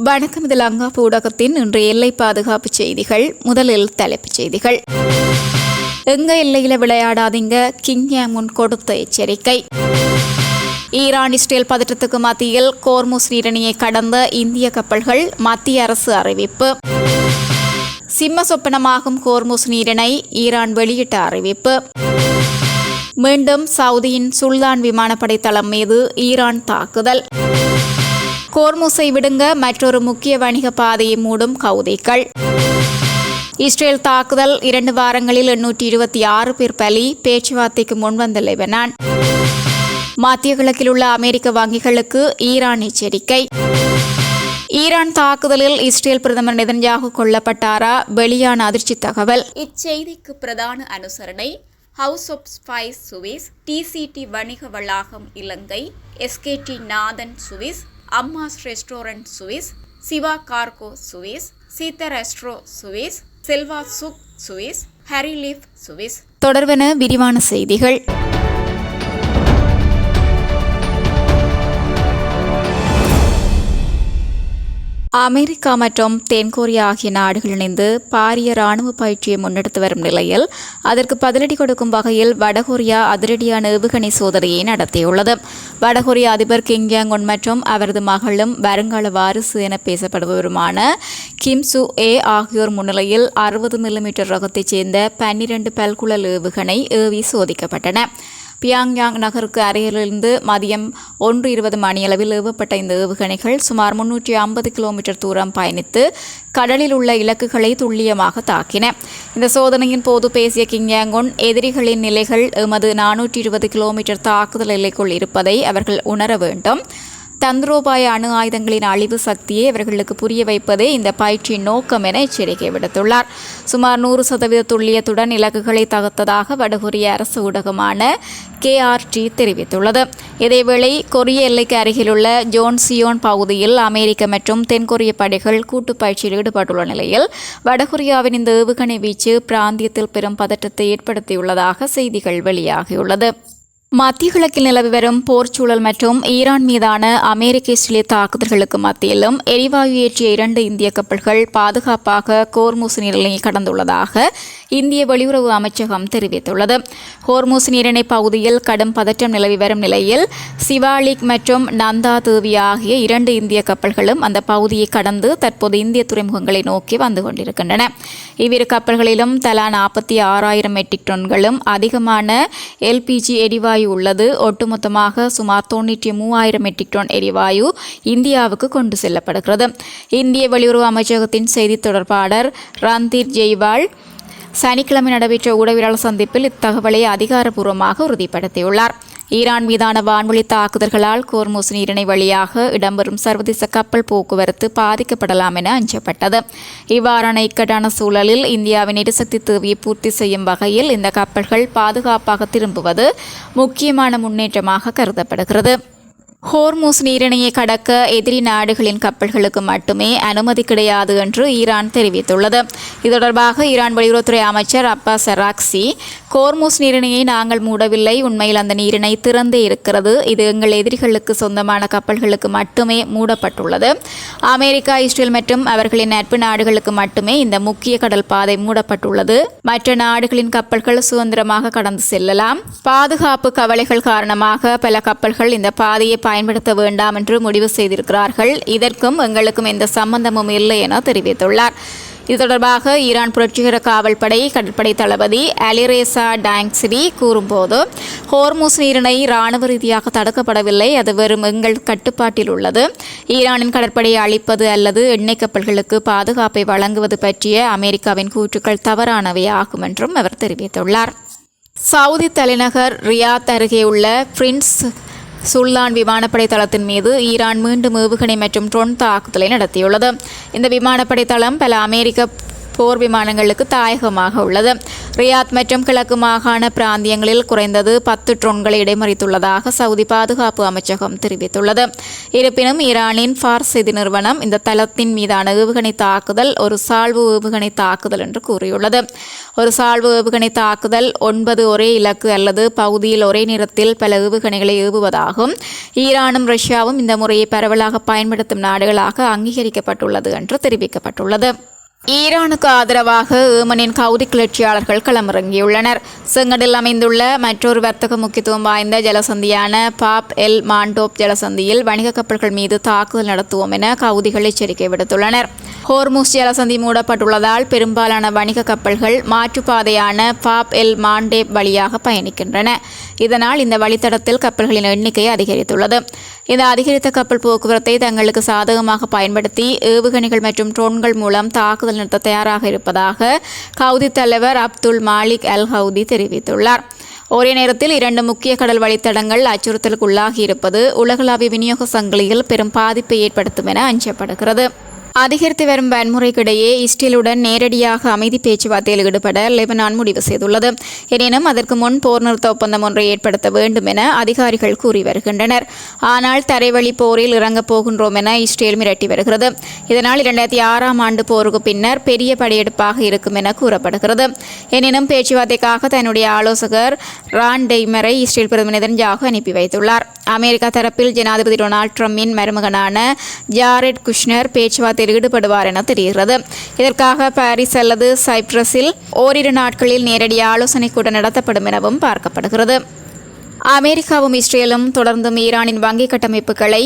வணக்கம். இது லங்காப்பு ஊடகத்தின் இன்றைய எல்லை பாதுகாப்பு செய்திகள். முதலில் தலைப்புச் செய்திகள். எங்க எல்லையில விளையாடாதீங்க, கிம் ஜாங் உன் கொடுத்த எச்சரிக்கை. ஈரான் இஸ்ரேல் பதற்றத்துக்கு மத்தியில் ஹோர்முஸ் நீரிணையை கடந்த இந்திய கப்பல்கள், மத்திய அரசு அறிவிப்பு. சிம்ம சொப்பனமாகும் ஹோர்முஸ் நீரிணை, ஈரான் வெளியிட்ட அறிவிப்பு. மீண்டும் சவுதியின் சுல்தான் விமானப்படை தளம் மீது ஈரான் தாக்குதல். ஹோர்முஸை விடுங்க, மற்றொரு முக்கிய வணிக பாதையை மூடும் ஹவுதிகள். இஸ்ரேல் தாக்குதல், 2 வாரங்களில் 826 பேர் பலி, பேச்சுவார்த்தைக்கு முன்வந்த லெபனான். மத்திய கிழக்கில் உள்ள அமெரிக்க வங்கிகளுக்கு ஈரான் எச்சரிக்கை. ஈரான் தாக்குதலில் இஸ்ரேல் பிரதமர் நெதன்யாகு கொல்லப்பட்டாரா? வெளியான அதிர்ச்சி தகவல். இச்செய்திக்கு பிரதான அனுசரணை house of spice Swiss, DCD வணிக வளாகம் Ilangai, SKD Nathan Swiss, Amma's restaurant Swiss, Siva cargo Swiss, Seetha resto Swiss, Selva Sukh Swiss, Harileaf Swiss. தொடர்பென விரிவான செய்திகள். அமெரிக்கா மற்றும் தென்கொரியா ஆகிய நாடுகள் இணைந்து பாரிய ராணுவ பயிற்சியை முன்னெடுத்து வரும் நிலையில் அதற்கு பதிலடி கொடுக்கும் வகையில் வடகொரியா அதிரடியான ஏவுகணை சோதனையை நடத்தியுள்ளது. வடகொரிய அதிபர் கிம் ஜாங் உன் மற்றும் அவரது மகளும் வருங்கால வாரிசு என பேசப்படுபவருமான கிம் சு ஏ ஆகியோர் முன்னிலையில் 60 மில்லிமீட்டர் ரகத்தைச் சேர்ந்த 12 பல்குழல் ஏவுகணை ஏவி சோதிக்கப்பட்டன. பியாங்யாங் நகருக்கு அருகிலிருந்து மதியம் 1:20 மணியளவில் ஏவப்பட்ட இந்த ஏவுகணைகள் சுமார் 350 கிலோமீட்டர் தூரம் பயணித்து கடலில் உள்ள இலக்குகளை துல்லியமாக தாக்கின. இந்த சோதனையின் போது பேசிய கிம் ஜாங் உன், எதிரிகளின் நிலைகள் எமது 420 கிலோமீட்டர் தாக்குதல் எல்லைக்குள் இருப்பதை அவர்கள் உணர வேண்டும். தந்திரோபாய அணு ஆயுதங்களின் அழிவு சக்தியை அவர்களுக்கு புரிய வைப்பதே இந்த பயிற்சியின் நோக்கம் என எச்சரிக்கை விடுத்துள்ளார். சுமார் 100% துல்லியத்துடன் இலக்குகளை தகர்த்ததாக வடகொரிய அரசு ஊடகமான KRT தெரிவித்துள்ளது. இதேவேளை கொரிய எல்லைக்கு அருகிலுள்ள ஜோன்சியோன் பகுதியில் அமெரிக்க மற்றும் தென்கொரிய படைகள் கூட்டு பயிற்சியில் ஈடுபட்டுள்ள நிலையில் வடகொரியாவின் இந்த ஏவுகணை வீச்சு பிராந்தியத்தில் பெரும் பதற்றத்தை ஏற்படுத்தியுள்ளதாக செய்திகள் வெளியாகியுள்ளது. மத்திய கிழக்கில் நிலவி வரும் போர்ச்சூழல் மற்றும் ஈரான் மீதான அமெரிக்க இஸ்ரேலிய தாக்குதல்களுக்கு மத்தியிலும் எரிவாயு ஏற்றிய 2 இந்திய கப்பல்கள் பாதுகாப்பாக ஹோர்முஸ் நீரிணையை கடந்துள்ளதாக இந்திய வெளியுறவு அமைச்சகம் தெரிவித்துள்ளது. ஹோர்முஸ் நீரிணை பகுதியில் கடும் பதற்றம் நிலவி வரும் நிலையில் சிவாலிக் மற்றும் நந்தா தேவி ஆகிய 2 இந்திய கப்பல்களும் அந்த பகுதியை கடந்து தற்போது இந்திய துறைமுகங்களை நோக்கி வந்து கொண்டிருக்கின்றன. இவ்விரு கப்பல்களிலும் தலா 46,000 மெட்ரிக் டன்களும் அதிகமான LPG எரிவாயு உள்ளது. ஒட்டுமொத்தமாக சுமார் 93,000 மெட்ரிக் டன் எரிவாயு இந்தியாவுக்கு கொண்டு செல்லப்படுகிறது. இந்திய வெளியுறவு அமைச்சகத்தின் செய்தி தொடர்பாளர் ரந்தீர் ஜெய்வால் சனிக்கிழமை நடைபெற்ற ஊடகவியலாளர் சந்திப்பில் இத்தகவலை அதிகாரப்பூர்வமாக உறுதிப்படுத்தியுள்ளார். ஈரான் மீதான வான்வழி தாக்குதல்களால் ஹோர்முஸ் நீரிணை வழியாக இடம்பெறும் சர்வதேச கப்பல் போக்குவரத்து பாதிக்கப்படலாம் என அஞ்சப்பட்டது. இவ்வாறான இக்கட்டான சூழலில் இந்தியாவின் எரிசக்தி தேவையை பூர்த்தி செய்யும் வகையில் இந்த கப்பல்கள் பாதுகாப்பாக திரும்புவது முக்கியமான முன்னேற்றமாக கருதப்படுகிறது. ஹோர்முஸ் நீரிணையை கடக்க எதிரி நாடுகளின் கப்பல்களுக்கு மட்டுமே அனுமதி கிடையாது என்று ஈரான் தெரிவித்துள்ளது. இது தொடர்பாக ஈரான் வெளியுறவுத்துறை அமைச்சர் அப்பாஸ் அராக்சி, ஹோர்முஸ் நீரிணையை நாங்கள் மூடவில்லை, உண்மையில் அந்த நீரிணை திறந்தே இருக்கிறது. இது எங்கள் எதிரிகளுக்கு சொந்தமான கப்பல்களுக்கு மட்டுமே மூடப்பட்டுள்ளது. அமெரிக்கா, இஸ்ரேல் மற்றும் அவர்களின் நட்பு நாடுகளுக்கு மட்டுமே இந்த முக்கிய கடல் பாதை மூடப்பட்டுள்ளது. மற்ற நாடுகளின் கப்பல்கள் சுதந்திரமாக கடந்து செல்லலாம். பாதுகாப்பு கவலைகள் காரணமாக பல கப்பல்கள் இந்த பாதையை பயன்படுத்த வேண்டாம் என்று முடிவு செய்திருக்கிறார்கள். இதற்கும் எங்களுக்கும் எந்த சம்பந்தமும் இல்லை என தெரிவித்துள்ளார். இது தொடர்பாக ஈரான் புரட்சிகர காவல்படை கடற்படை தளபதி அலிரேசா டாங்ஸ்ரி கூறும்போது, ஹோர்முஸ் நீரிணை இராணுவ ரீதியாக தடுக்கப்படவில்லை, அது வெறும் எங்கள் கட்டுப்பாட்டில் உள்ளது. ஈரானின் கடற்படையை அழிப்பது அல்லது எண்ணெய் கப்பல்களுக்கு பாதுகாப்பை வழங்குவது பற்றிய அமெரிக்காவின் கூற்றுக்கள் தவறானவை ஆகும் என்றும் அவர் தெரிவித்துள்ளார். சவுதி தலைநகர் ரியாத் அருகே உள்ள பிரின்ஸ் சுல்தான் விமானப்படை தளத்தின் மீது ஈரான் மீண்டும் ஏவுகணை மற்றும் ட்ரோன் தாக்குதலை நடத்தியுள்ளது. இந்த விமானப்படை தளம் பல அமெரிக்க போர் விமானங்களுக்கு தாயகமாக உள்ளது. ரியாத் மற்றும் கிழக்கு மாகாண பிராந்தியங்களில் குறைந்தது 10 ட்ரோன்களை இடைமறித்துள்ளதாக சவுதி பாதுகாப்பு அமைச்சகம் தெரிவித்துள்ளது. இருப்பினும் ஈரானின் ஃபார்ஸ் செய்தி நிறுவனம் இந்த தளத்தின் மீதான ஏவுகணை தாக்குதல் ஒரு சால்வு ஏவுகணை தாக்குதல் என்று கூறியுள்ளது. ஒரு சால்வு ஏவுகணை தாக்குதல் 9 ஒரே இலக்கு அல்லது பகுதியில் ஒரே நேரத்தில் பல ஏவுகணைகளை ஏவுவதாகும். ஈரானும் ரஷ்யாவும் இந்த முறையை பரவலாக பயன்படுத்தும் நாடுகளாக அங்கீகரிக்கப்பட்டுள்ளது என்று தெரிவிக்கப்பட்டுள்ளது. ஈரானுக்கு ஆதரவாக ஏமனின் ஹவுதி கிளர்ச்சியாளர்கள் களமிறங்கியுள்ளனர். செங்கடலில் அமைந்துள்ள மற்றொரு வர்த்தக முக்கியத்துவம் வாய்ந்த ஜலசந்தியான பாப் எல் மாண்டோப் ஜலசந்தியில் வணிக கப்பல்கள் மீது தாக்குதல் நடத்துவோம் என ஹவுதிகள் எச்சரிக்கை விடுத்துள்ளனர். ஹோர்முஸ் ஜலசந்தி மூடப்பட்டுள்ளதால் பெரும்பாலான வணிக கப்பல்கள் மாற்றுப்பாதையான பாப் எல் மாண்டேப் வழியாக பயணிக்கின்றன. இதனால் இந்த வழித்தடத்தில் கப்பல்களின் எண்ணிக்கை அதிகரித்துள்ளது. இந்த அதிகரித்த கப்பல் போக்குவரத்தை தங்களுக்கு சாதகமாக பயன்படுத்தி ஏவுகணைகள் மற்றும் ட்ரோன்கள் மூலம் தாக்குதல் நடத்த தயாராக இருப்பதாக ஹவுதி தலைவர் அப்துல் மாலிக் அல் ஹவுதி தெரிவித்துள்ளார். ஒரே நேரத்தில் 2 முக்கிய கடல் வழித்தடங்கள் அச்சுறுத்தலுக்கு உள்ளாகி இருப்பது உலகளாவிய விநியோக சங்கிலியில் பெரும் பாதிப்பை ஏற்படுத்தும் என அஞ்சப்படுகிறது. அதிகரித்து வரும் வன்முறைக்கிடையே இஸ்ரேலுடன் நேரடியாக அமைதி பேச்சுவார்த்தையில் ஈடுபட லெபனான் முடிவு செய்துள்ளது. எனினும் அதற்கு முன் போர் நிறுத்த ஒப்பந்தம் ஒன்றை ஏற்படுத்த வேண்டும் என அதிகாரிகள் கூறி வருகின்றனர். ஆனால் தரைவழி போரில் இறங்கப் போகின்றோம் என இஸ்ரேல் மிரட்டி வருகிறது. இதனால் 2006ஆம் ஆண்டு போருக்கு பின்னர் பெரிய படையெடுப்பாக இருக்கும் என கூறப்படுகிறது. எனினும் பேச்சுவார்த்தைக்காக தன்னுடைய ஆலோசகர் ரான் டெய்மரை இஸ்ரேல் பிரதமர் நெதன்யாகு அனுப்பி வைத்துள்ளார். அமெரிக்கா தரப்பில் ஜனாதிபதி டொனால்ட் ட்ரம்பின் மருமகனான ஜாரெட் குஷ்னர் பேச்சுவார்த்தை ஈடுபடுவார் என தெரிகிறது. இதற்காக பாரிஸ் அல்லது சைப்ரஸில் ஓரிரு நாட்களில் நேரடி ஆலோசனை கூட்டம் நடத்தப்படும் எனவும் பார்க்கப்படுகிறது. அமெரிக்காவும் இஸ்ரேலும் தொடர்ந்தும் ஈரானின் வங்கி கட்டமைப்புகளை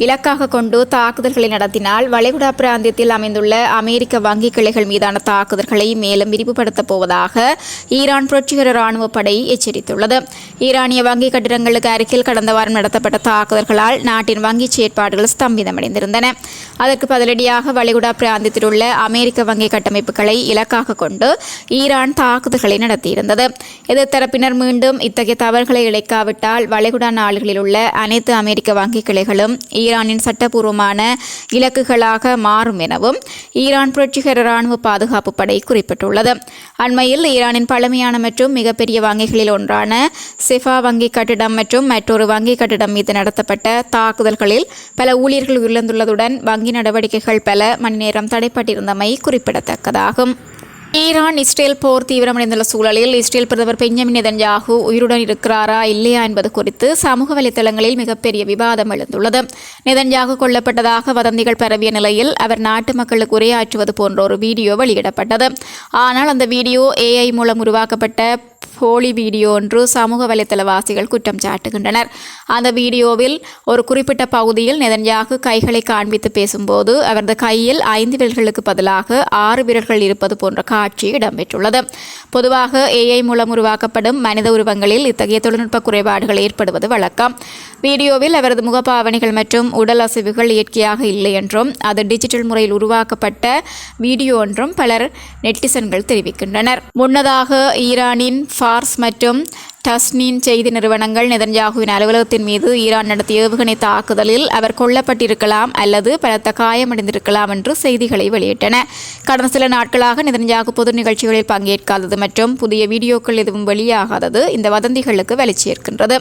இலக்காக கொண்டு தாக்குதல்களை நடத்தினால் வளைகுடா பிராந்தியத்தில் அமைந்துள்ள அமெரிக்க வங்கி கிளைகள் மீதான தாக்குதல்களை மேலும் விரிவுபடுத்தப் போவதாக ஈரான் புரட்சிகர ராணுவ படை எச்சரித்துள்ளது. ஈரானிய வங்கி கட்டிடங்களுக்கு அருகில் கடந்த வாரம் நடத்தப்பட்ட தாக்குதல்களால் நாட்டின் வங்கி செயற்பாடுகள் ஸ்தம்பிதமடைந்திருந்தன. அதற்கு பதிலடியாக வளைகுடா பிராந்தியத்தில் உள்ள அமெரிக்க வங்கி கட்டமைப்புகளை இலக்காக கொண்டு ஈரான் தாக்குதல்களை நடத்தியிருந்தது. எதிர்த்தரப்பினர் மீண்டும் இத்தகைய தவறுகளை இழைக்காவிட்டால் வளைகுடா நாடுகளில் உள்ள அனைத்து அமெரிக்க வங்கி கிளைகளும் ஈரானின் சட்டப்பூர்வமான இலக்குகளாக மாறும் எனவும் ஈரான் புரட்சிகர ராணுவ பாதுகாப்பு படை குறிப்பிட்டுள்ளது. அண்மையில் ஈரானின் பழமையான மற்றும் மிகப்பெரிய வங்கிகளில் ஒன்றான செஃபா வங்கி கட்டிடம் மற்றும் மற்றொரு வங்கி கட்டிடம் மீது நடத்தப்பட்ட தாக்குதல்களில் பல ஊழியர்கள் உயிரிழந்துள்ளதுடன் வங்கி நடவடிக்கைகள் பல மணி நேரம் தடைப்பட்டிருந்தமை குறிப்பிடத்தக்கதாகும். ஈரான் இஸ்ரேல் போர் தீவிரமடைந்துள்ள சூழலில் இஸ்ரேல் பிரதமர் பெஞ்சமின் நெதன்யாகு உயிருடன் இருக்கிறாரா இல்லையா என்பது குறித்து சமூக வலைதளங்களில் மிகப்பெரிய விவாதம் எழுந்துள்ளது. நெதன்யாகு கொல்லப்பட்டதாக வதந்திகள் பரவிய நிலையில் அவர் நாட்டு மக்களுக்கு உரையாற்றுவது போன்ற ஒரு வீடியோ வெளியிடப்பட்டது. ஆனால் அந்த வீடியோ AI மூலம் உருவாக்கப்பட்ட போலி வீடியோ ஒன்று சமூக வலைத்தளவாசிகள் குற்றம் சாட்டுகின்றனர். அந்த வீடியோவில் ஒரு குறிப்பிட்ட பகுதியில் நெதன்யாகு கைகளை காண்பித்து பேசும்போது அவரது கையில் 5 விரல்களுக்கு பதிலாக 6 விரல்கள் இருப்பது போன்ற காட்சி இடம்பெற்றுள்ளது. பொதுவாக AI மூலம் உருவாக்கப்படும் மனித உருவங்களில் இத்தகைய தொழில்நுட்ப குறைபாடுகள் ஏற்படுவது வழக்கம். வீடியோவில் அவரது முகபாவனைகள் மற்றும் உடல் அசைவுகள் இயற்கையாக இல்லை என்றும் அது டிஜிட்டல் முறையில் உருவாக்கப்பட்ட வீடியோ என்றும் பலர் நெட்டிசன்கள் தெரிவிக்கின்றனர். முன்னதாக ஈரானின் ஃபார்ஸ் மற்றும் டஸ்னின் செய்தி நிறுவனங்கள் நெதன்யாகுவின் அலுவலகத்தின் மீது ஈரான் நடத்திய ஏவுகணை தாக்குதலில் அவர் கொல்லப்பட்டிருக்கலாம் அல்லது பலத்த காயமடைந்திருக்கலாம் என்று செய்திகளை வெளியிட்டன. கடந்த சில நாட்களாக நெதன்யாகு பொது நிகழ்ச்சிகளில் பங்கேற்காதது மற்றும் புதிய வீடியோக்கள் எதுவும் வெளியாகாதது இந்த வதந்திகளுக்கு வலிச்சேர்க்கின்றது.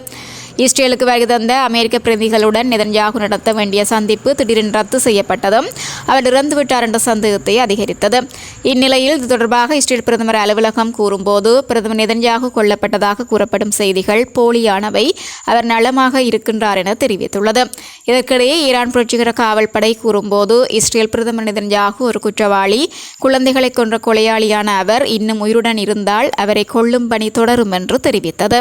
இஸ்ரேலுக்கு வருகை தந்த அமெரிக்க பிரதிகளுடன் நெதன்யாகு நடத்த வேண்டிய சந்திப்பு திடீரென ரத்து செய்யப்பட்டதும் அவர் இறந்துவிட்டார் என்ற சந்தேகத்தை அதிகரித்தது. இந்நிலையில் இது தொடர்பாக இஸ்ரேல் பிரதமர் அலுவலகம் கூறும்போது பிரதமர் நெதன்யாகு கொல்லப்பட்டதாக கூறப்படும் செய்திகள் போலியானவை, அவர் நலமாக இருக்கின்றார் என தெரிவித்துள்ளது. இதற்கிடையே ஈரான் புரட்சிகர காவல் படை கூறும்போது இஸ்ரேல் பிரதமர் நெதன்யாகு ஒரு குற்றவாளி, குழந்தைகளை கொன்ற கொலையாளியான அவர் இன்னும் உயிருடன் இருந்தால் அவரை கொல்லும் பணி தொடரும் என்று தெரிவித்தது.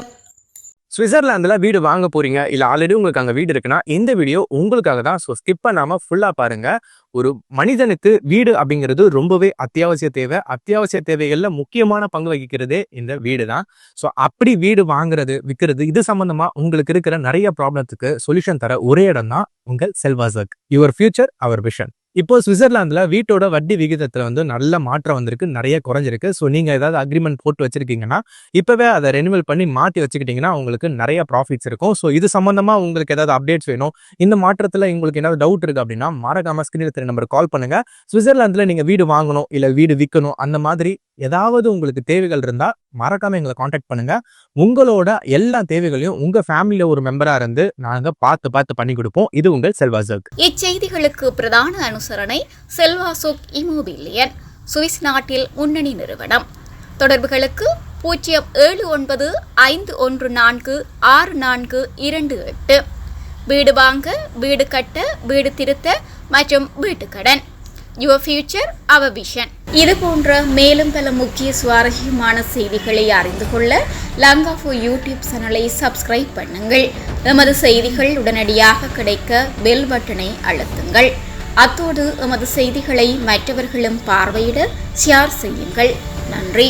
சுவிட்சர்லாந்துல வீடு வாங்க போறீங்க, இல்ல ஆல்ரெடி உங்களுக்கு அங்க வீடு இருக்குன்னா இந்த வீடியோ உங்களுக்காக தான். ஸோ ஸ்கிப் பண்ணாம ஃபுல்லா பாருங்க. ஒரு மனிதனுக்கு வீடு அப்படிங்கிறது ரொம்பவே அத்தியாவசிய தேவைகள்ல முக்கியமான பங்கு வகிக்கிறதே இந்த வீடு தான். ஸோ அப்படி வீடு வாங்குறது விற்கிறது இது சம்பந்தமா உங்களுக்கு இருக்கிற நிறைய ப்ராப்ளத்துக்கு சொல்யூஷன் தர ஒரே இடம் தான் உங்கள் Selvasak. Your future our vision. இப்போ சுவிட்சர்லாந்துல வீட்டோட வட்டி விகிதத்துல வந்து நல்ல மாற்றம் வந்திருக்கு, நிறைய குறைஞ்சிருக்கு. ஸோ நீங்க ஏதாவது அக்ரிமெண்ட் போட்டு வச்சிருக்கீங்கன்னா இப்பவே அதை ரெனிவல் பண்ணி மாத்தி வச்சுக்கிட்டீங்கன்னா உங்களுக்கு நிறைய ப்ராஃபிட்ஸ் இருக்கும். ஸோ இது சம்பந்தமா உங்களுக்கு ஏதாவது அப்டேட்ஸ் வேணும், இந்த மாற்றத்துல உங்களுக்கு ஏதாவது டவுட் இருக்கு அப்படின்னா மறக்காம ஸ்கிரீன்ல தெரிய நம்பர் கால் பண்ணுங்க. சுவிட்சர்லாந்துல நீங்க வீடு வாங்கணும் இல்ல வீடு விற்கணும் அந்த மாதிரி ஏதாவது உங்களுக்கு தேவைகள் இருந்தா மறக்காம எங்களை காண்டாக்ட் பண்ணுங்க. உங்களோட எல்லா தேவைகளையும் உங்க ஃபேமிலியில ஒரு மெம்பரா இருந்து நாங்க பார்த்து பண்ணி கொடுப்போம். இது உங்கள் செல்வாசக். இச்செய்திகளுக்கு பிரதான அனுசரணை செல்வாசோக் இமோபிலியன், சுவிஸ் நாட்டில் முன்னணி நிறுவனம். தொடர்புகளுக்கு 0795146428. வீடு வாங்க, வீடு கட்ட, வீடு திருத்த மற்றும் வீட்டு கடன். Your future, our vision. இது போன்ற மேலும் பல முக்கிய சுவாரஸ்யமான செய்திகளை அறிந்து கொள்ள லங்காஃபோ யூடியூப் சேனலை சப்ஸ்கிரைப் பண்ணுங்கள். எமது செய்திகள் உடனடியாக கிடைக்க பெல் பட்டனை அழுத்துங்கள். அத்தோடு எமது செய்திகளை மற்றவர்களும் பார்வையிட ஷேர் செய்யுங்கள். நன்றி.